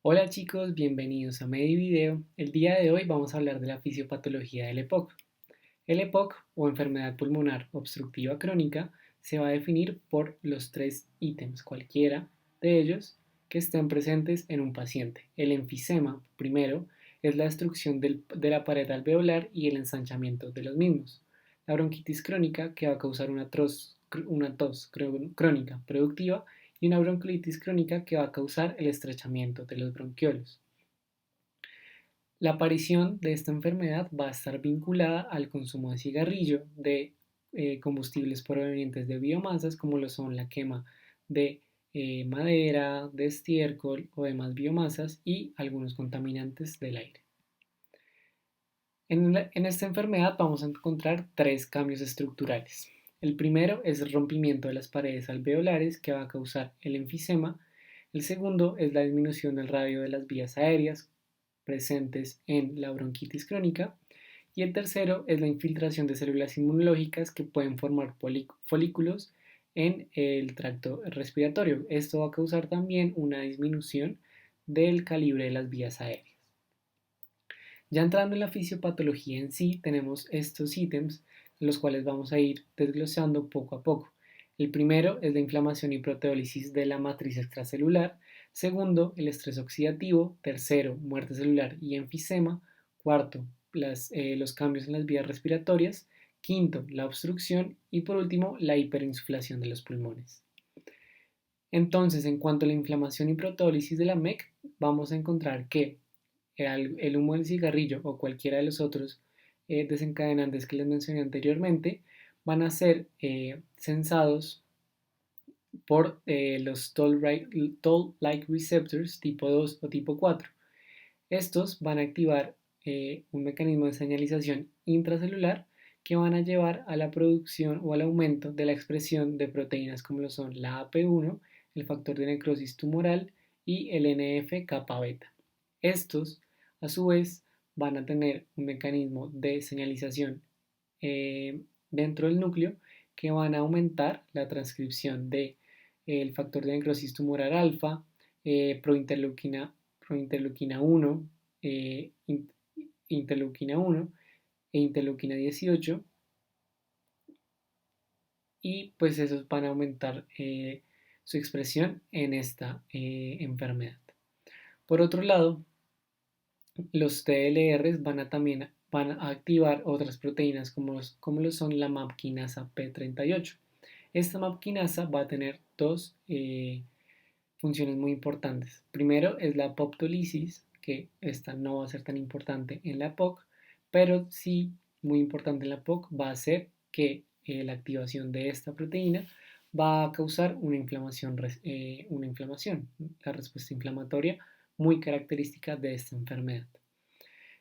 Hola chicos, bienvenidos a MediVideo. El día de hoy vamos a hablar de la fisiopatología del EPOC. El EPOC o enfermedad pulmonar obstructiva crónica se va a definir por los tres ítems, cualquiera de ellos que estén presentes en un paciente. El enfisema, primero, es la destrucción de la pared alveolar y el ensanchamiento de los mismos. La bronquitis crónica, que va a causar una tos crónica productiva, y una bronquiolitis crónica que va a causar el estrechamiento de los bronquiolos. La aparición de esta enfermedad va a estar vinculada al consumo de cigarrillo, de combustibles provenientes de biomasas, como lo son la quema de madera, de estiércol o demás biomasas y algunos contaminantes del aire. En esta enfermedad vamos a encontrar tres cambios estructurales. El primero es el rompimiento de las paredes alveolares que va a causar el enfisema. El segundo es la disminución del radio de las vías aéreas presentes en la bronquitis crónica. Y el tercero es la infiltración de células inmunológicas que pueden formar folículos en el tracto respiratorio. Esto va a causar también una disminución del calibre de las vías aéreas. Ya entrando en la fisiopatología en sí, tenemos estos ítems, los cuales vamos a ir desglosando poco a poco. El primero es la inflamación y proteólisis de la matriz extracelular. Segundo, el estrés oxidativo. Tercero, muerte celular y enfisema. Cuarto, los cambios en las vías respiratorias. Quinto, la obstrucción. Y por último, la hiperinsuflación de los pulmones. Entonces, en cuanto a la inflamación y proteólisis de la MEC, vamos a encontrar que el humo del cigarrillo o cualquiera de los otros desencadenantes que les mencioné anteriormente van a ser sensados por los Toll-like receptors tipo 2 o tipo 4. Estos van a activar un mecanismo de señalización intracelular que van a llevar a la producción o al aumento de la expresión de proteínas como lo son la AP1, el factor de necrosis tumoral y el NF-kappa beta. Estos, a su vez, van a tener un mecanismo de señalización dentro del núcleo que van a aumentar la transcripción de el factor de necrosis tumoral alfa, prointerleuquina 1, interleuquina 1 e interleuquina 18, y pues esos van a aumentar su expresión en esta enfermedad. Por otro lado, los TLRs van a activar otras proteínas como lo son la MAP quinasa P38. Esta MAP quinasa va a tener dos funciones muy importantes. Primero es la apoptólisis, que esta no va a ser tan importante en la POC, pero sí muy importante en la POC va a ser que la activación de esta proteína va a causar una inflamación, la respuesta inflamatoria muy característica de esta enfermedad.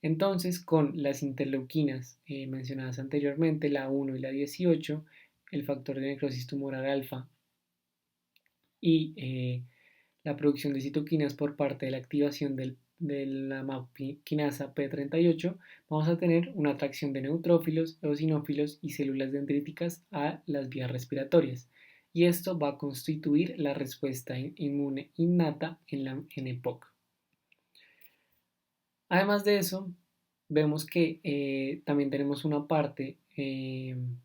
Entonces, con las interleuquinas mencionadas anteriormente, la 1 y la 18, el factor de necrosis tumoral alfa y la producción de citoquinas por parte de la activación de la MAP quinasa P38, vamos a tener una atracción de neutrófilos, eosinófilos y células dendríticas a las vías respiratorias. Y esto va a constituir la respuesta inmune innata en EPOC. Además de eso, vemos que también tenemos una parte en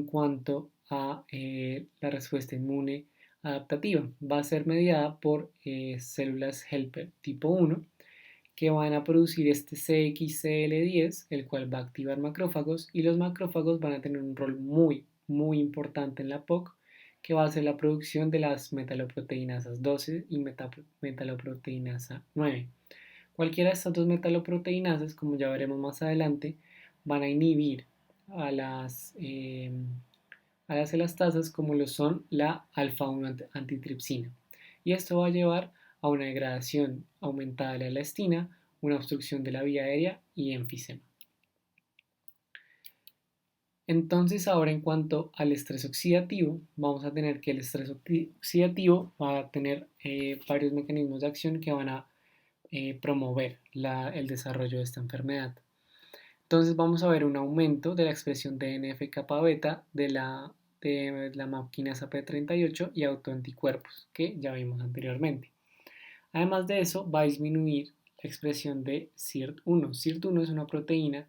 cuanto a la respuesta inmune adaptativa. Va a ser mediada por células helper tipo 1 que van a producir este CXCL10, el cual va a activar macrófagos, y los macrófagos van a tener un rol muy importante en la POC, que va a ser la producción de las metaloproteinasas 12 y metaloproteinasa 9. Cualquiera de estas dos metaloproteinasas, como ya veremos más adelante, van a inhibir a las elastasas como lo son la alfa-1 antitripsina. Y esto va a llevar a una degradación aumentada de la elastina, una obstrucción de la vía aérea y enfisema. Entonces, ahora en cuanto al estrés oxidativo, vamos a tener que el estrés oxidativo va a tener varios mecanismos de acción que van a promover el desarrollo de esta enfermedad. Entonces vamos a ver un aumento de la expresión de NF-kappa beta de la MAP quinasa P38 y autoanticuerpos que ya vimos anteriormente. Además de eso, va a disminuir la expresión de SIRT1. SIRT1 es una proteína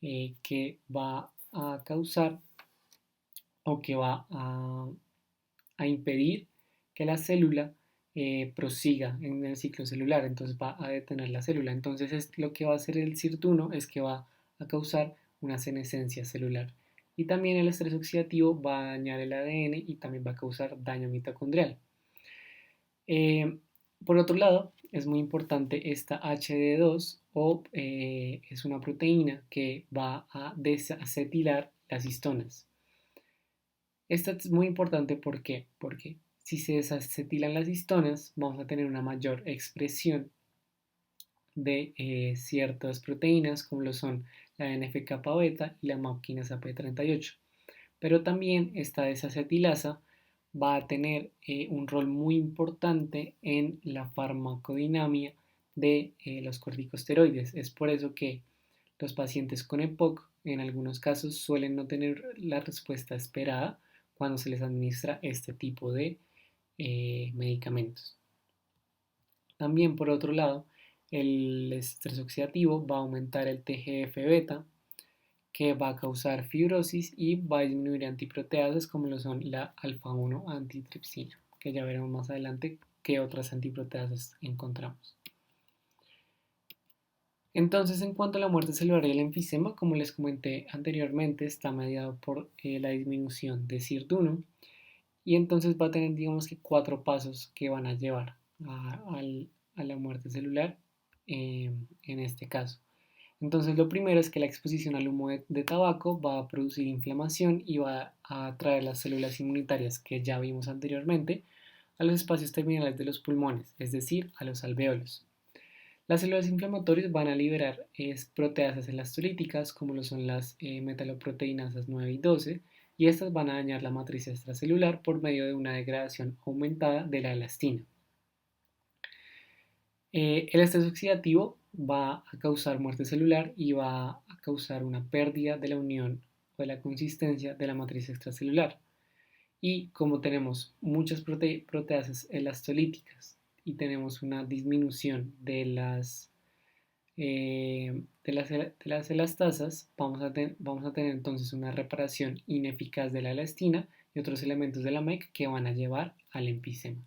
que va a causar o que va a impedir que la célula prosiga en el ciclo celular, entonces va a detener la célula. Entonces lo que va a hacer el SIRT1 es que va a causar una senescencia celular. Y también el estrés oxidativo va a dañar el ADN y también va a causar daño mitocondrial. Eh, por otro lado, es muy importante esta HD2 o es una proteína que va a desacetilar las histonas. Esta es muy importante, ¿por qué? Porque si se desacetilan las histonas, vamos a tener una mayor expresión de ciertas proteínas como lo son la NF-kappa beta y la MAP kinasa P38. Pero también esta desacetilasa va a tener un rol muy importante en la farmacodinamia de los corticosteroides. Es por eso que los pacientes con EPOC en algunos casos suelen no tener la respuesta esperada cuando se les administra este tipo de medicamentos. También por otro lado, el estrés oxidativo va a aumentar el TGF-beta, que va a causar fibrosis y va a disminuir antiproteasas como lo son la alfa-1 antitripsina, que ya veremos más adelante qué otras antiproteasas encontramos. Entonces, en cuanto a la muerte celular y el enfisema, como les comenté anteriormente, está mediado por la disminución de SIRT1 y entonces va a tener, digamos que, 4 pasos que van a llevar a la muerte celular en este caso. Entonces lo primero es que la exposición al humo de tabaco va a producir inflamación y va a atraer las células inmunitarias que ya vimos anteriormente a los espacios terminales de los pulmones, es decir, a los alvéolos. Las células inflamatorias van a liberar proteasas elastolíticas como lo son las metaloproteinasas 9 y 12 y estas van a dañar la matriz extracelular por medio de una degradación aumentada de la elastina. El estrés oxidativo va a causar muerte celular y va a causar una pérdida de la unión o de la consistencia de la matriz extracelular. Y como tenemos muchas proteasas elastolíticas y tenemos una disminución de las elastasas, vamos a tener entonces una reparación ineficaz de la elastina y otros elementos de la MEC que van a llevar al enfisema.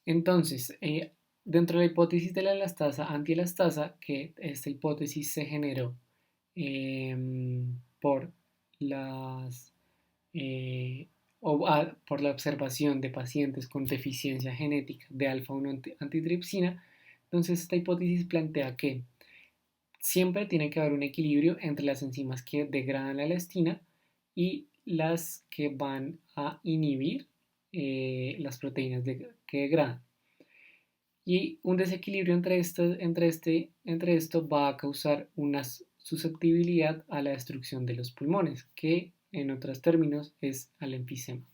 Entonces, dentro de la hipótesis de la elastasa antielastasa, que esta hipótesis se generó por las por la observación de pacientes con deficiencia genética de alfa-1 antitripsina, entonces esta hipótesis plantea que siempre tiene que haber un equilibrio entre las enzimas que degradan la elastina y las que van a inhibir las proteínas que degradan. Y un desequilibrio entre esto va a causar una susceptibilidad a la destrucción de los pulmones, que en otros términos es al enfisema.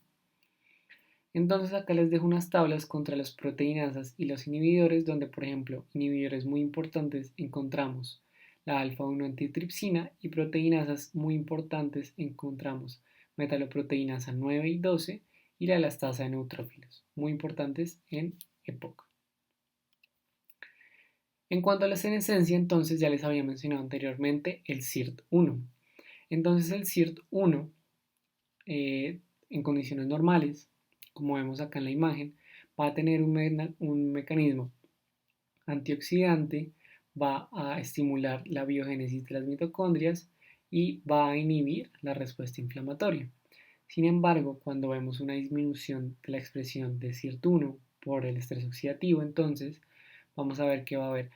Entonces acá les dejo unas tablas contra las proteinasas y los inhibidores, donde por ejemplo inhibidores muy importantes encontramos la alfa-1 antitripsina y proteinasas muy importantes encontramos metaloproteinasa 9 y 12 y la elastasa de neutrófilos, muy importantes en EPOC. En cuanto a la senescencia, entonces ya les había mencionado anteriormente el SIRT1. Entonces el SIRT1 en condiciones normales, como vemos acá en la imagen, va a tener un mecanismo antioxidante, va a estimular la biogénesis de las mitocondrias y va a inhibir la respuesta inflamatoria. Sin embargo, cuando vemos una disminución de la expresión de SIRT1 por el estrés oxidativo, entonces vamos a ver que va a haber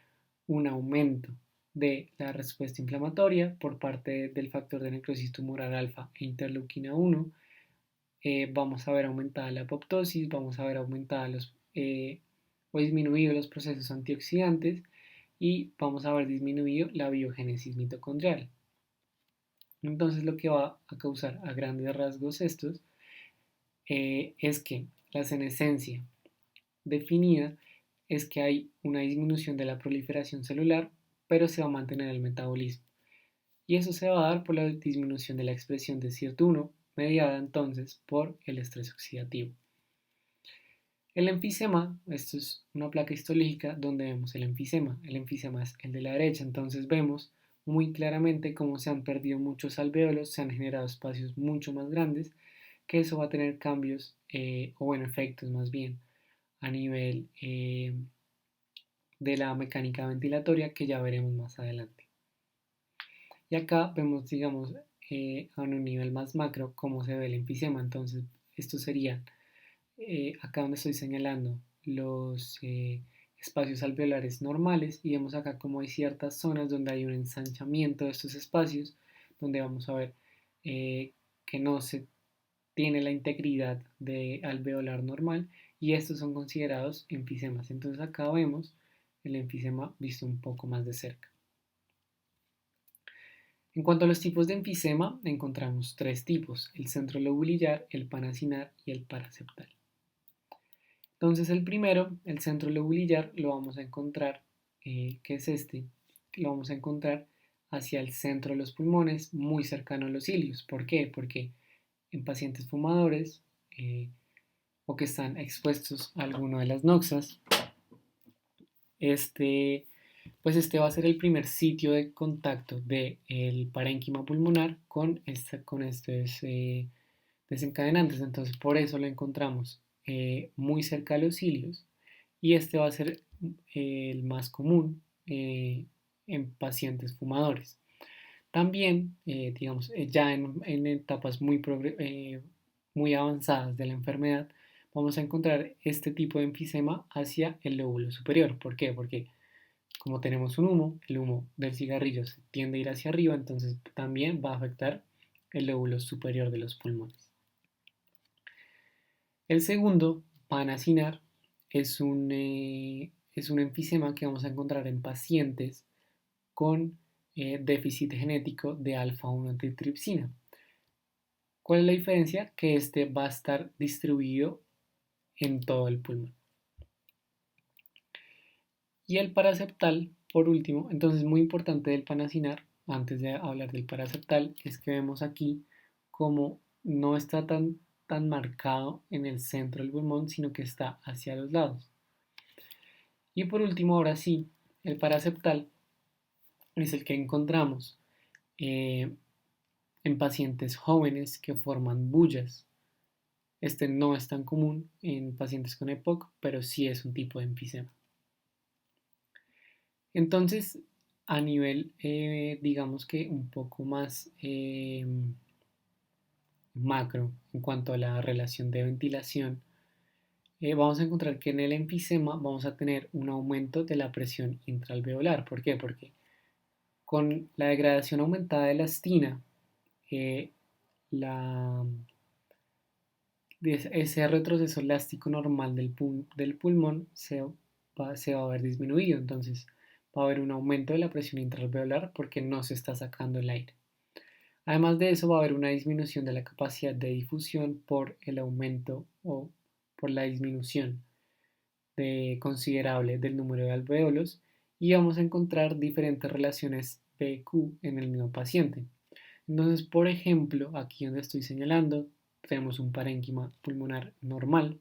un aumento de la respuesta inflamatoria por parte del factor de necrosis tumoral alfa e interleuquina 1. Vamos a ver aumentada la apoptosis, vamos a ver aumentada o disminuido los procesos antioxidantes y vamos a ver disminuido la biogénesis mitocondrial. Entonces lo que va a causar a grandes rasgos estos es que la senescencia definida es que hay una disminución de la proliferación celular, pero se va a mantener el metabolismo. Y eso se va a dar por la disminución de la expresión de SIRT1, mediada entonces por el estrés oxidativo. El enfisema, esto es una placa histológica donde vemos el enfisema. El enfisema es el de la derecha, entonces vemos muy claramente cómo se han perdido muchos alvéolos, se han generado espacios mucho más grandes, que eso va a tener cambios, o bueno, efectos más bien, a nivel de la mecánica ventilatoria que ya veremos más adelante. Y acá vemos, digamos, a un nivel más macro cómo se ve el enfisema. Entonces, esto sería acá donde estoy señalando los espacios alveolares normales y vemos acá como hay ciertas zonas donde hay un ensanchamiento de estos espacios, donde vamos a ver que no se tiene la integridad de alveolar normal y estos son considerados enfisemas. Entonces acá vemos el enfisema visto un poco más de cerca. En cuanto a los tipos de enfisema, encontramos tres tipos: el centrolobulillar, el panacinar y el paraseptal. Entonces el primero, el centrolobulillar, lo vamos a encontrar, que es este, lo vamos a encontrar hacia el centro de los pulmones, muy cercano a los cilios. ¿Por qué? Porque en pacientes fumadores o que están expuestos a alguno de las noxas, este, pues este va a ser el primer sitio de contacto del parénquima pulmonar con estos desencadenantes. Entonces por eso lo encontramos muy cerca de los cilios y este va a ser el más común en pacientes fumadores. También, digamos, ya en etapas muy avanzadas de la enfermedad, vamos a encontrar este tipo de enfisema hacia el lóbulo superior. ¿Por qué? Porque como tenemos un humo, el humo del cigarrillo se tiende a ir hacia arriba, entonces también va a afectar el lóbulo superior de los pulmones. El segundo, panacinar, es un enfisema que vamos a encontrar en pacientes con déficit genético de alfa-1 antitripsina. ¿Cuál es la diferencia? Que este va a estar distribuido en todo el pulmón. Y el paraseptal, por último, entonces muy importante del panacinar, antes de hablar del paraseptal, es que vemos aquí como no está tan marcado en el centro del pulmón, sino que está hacia los lados. Y por último, ahora sí, el paraseptal es el que encontramos eh, en pacientes jóvenes que forman bullas. Este no es tan común en pacientes con EPOC, pero sí es un tipo de enfisema. Entonces, a nivel, digamos que un poco más macro en cuanto a la relación de ventilación, vamos a encontrar que en el enfisema vamos a tener un aumento de la presión intraalveolar. ¿Por qué? Porque con la degradación aumentada de elastina, eh, la, ese retroceso elástico normal del pulmón se va a ver disminuido. Entonces va a haber un aumento de la presión intraalveolar porque no se está sacando el aire. Además de eso va a haber una disminución de la capacidad de difusión por el aumento o por la disminución considerable del número de alvéolos y vamos a encontrar diferentes relaciones PQ en el mismo paciente. Entonces, por ejemplo, aquí donde estoy señalando, tenemos un parénquima pulmonar normal,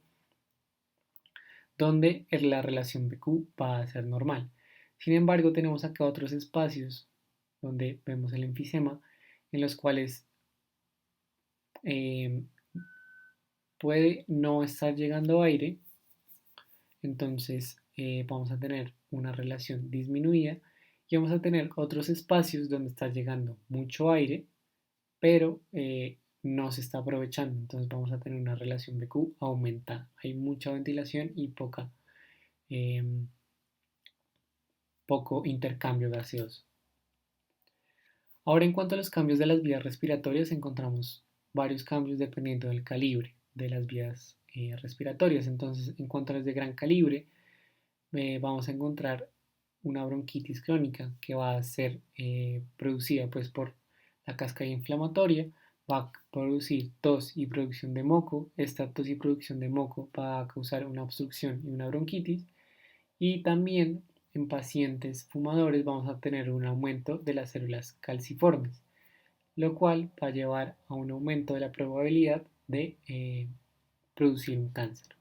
donde la relación PQ va a ser normal. Sin embargo, tenemos acá otros espacios donde vemos el enfisema, en los cuales eh, puede no estar llegando aire, entonces vamos a tener una relación disminuida y vamos a tener otros espacios donde está llegando mucho aire, pero no se está aprovechando, entonces vamos a tener una relación BQ aumentada. Hay mucha ventilación y eh, poco intercambio gaseoso. Ahora, en cuanto a los cambios de las vías respiratorias, encontramos varios cambios dependiendo del calibre de las vías respiratorias. Entonces, en cuanto a las de gran calibre, vamos a encontrar una bronquitis crónica que va a ser producida pues, por la cascada inflamatoria, va a producir tos y producción de moco. Esta tos y producción de moco va a causar una obstrucción y una bronquitis. Y también en pacientes fumadores vamos a tener un aumento de las células calciformes, lo cual va a llevar a un aumento de la probabilidad de producir un cáncer.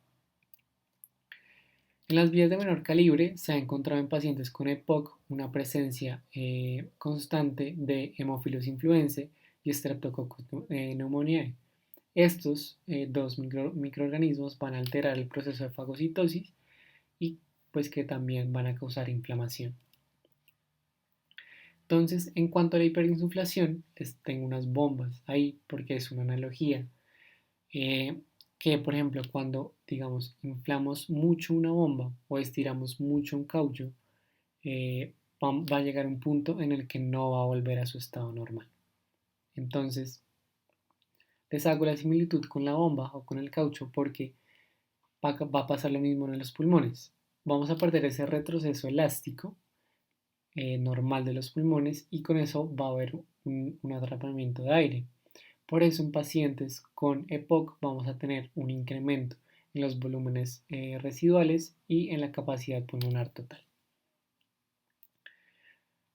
En las vías de menor calibre se ha encontrado en pacientes con EPOC una presencia constante de Haemophilus influenzae y Streptococcus pneumoniae. Estos dos microorganismos van a alterar el proceso de fagocitosis y pues que también van a causar inflamación. Entonces, en cuanto a la hiperinsuflación, tengo unas bombas ahí porque es una analogía. Eh, que, por ejemplo, cuando, digamos, inflamos mucho una bomba o estiramos mucho un caucho, va a llegar un punto en el que no va a volver a su estado normal. Entonces, les hago la similitud con la bomba o con el caucho porque va a pasar lo mismo en los pulmones. Vamos a perder ese retroceso elástico normal de los pulmones y con eso va a haber un atrapamiento de aire. Por eso en pacientes con EPOC vamos a tener un incremento en los volúmenes residuales y en la capacidad pulmonar total.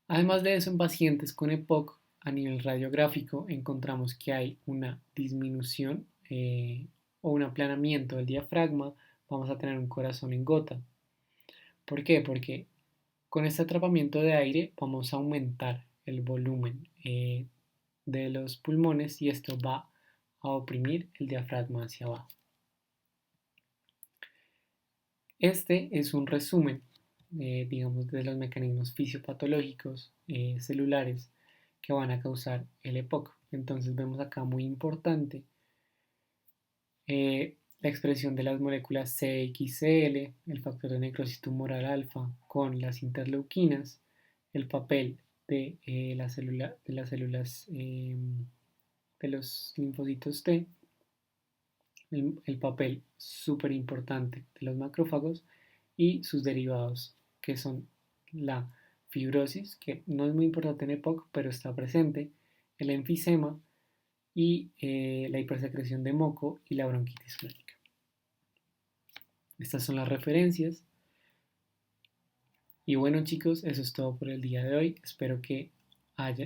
Además de eso, en pacientes con EPOC a nivel radiográfico encontramos que hay una disminución o un aplanamiento del diafragma, vamos a tener un corazón en gota. ¿Por qué? Porque con este atrapamiento de aire vamos a aumentar el volumen de los pulmones y esto va a oprimir el diafragma hacia abajo. Este es un resumen, digamos, de los mecanismos fisiopatológicos celulares que van a causar el EPOC. Entonces vemos acá muy importante la expresión de las moléculas CXCL, el factor de necrosis tumoral alfa con las interleuquinas, el papel de, de las células de los linfocitos T, el papel súper importante de los macrófagos y sus derivados, que son la fibrosis, que no es muy importante en EPOC, pero está presente, el enfisema y la hipersecreción de moco y la bronquitis crónica. Estas son las referencias. Y bueno chicos, eso es todo por el día de hoy. Espero que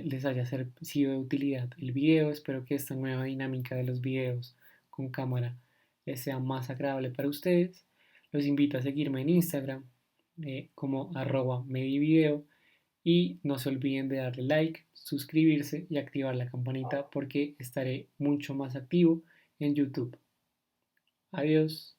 les haya sido de utilidad el video. Espero que esta nueva dinámica de los videos con cámara les sea más agradable para ustedes. Los invito a seguirme en Instagram como @medivideo y no se olviden de darle like, suscribirse y activar la campanita porque estaré mucho más activo en YouTube. Adiós.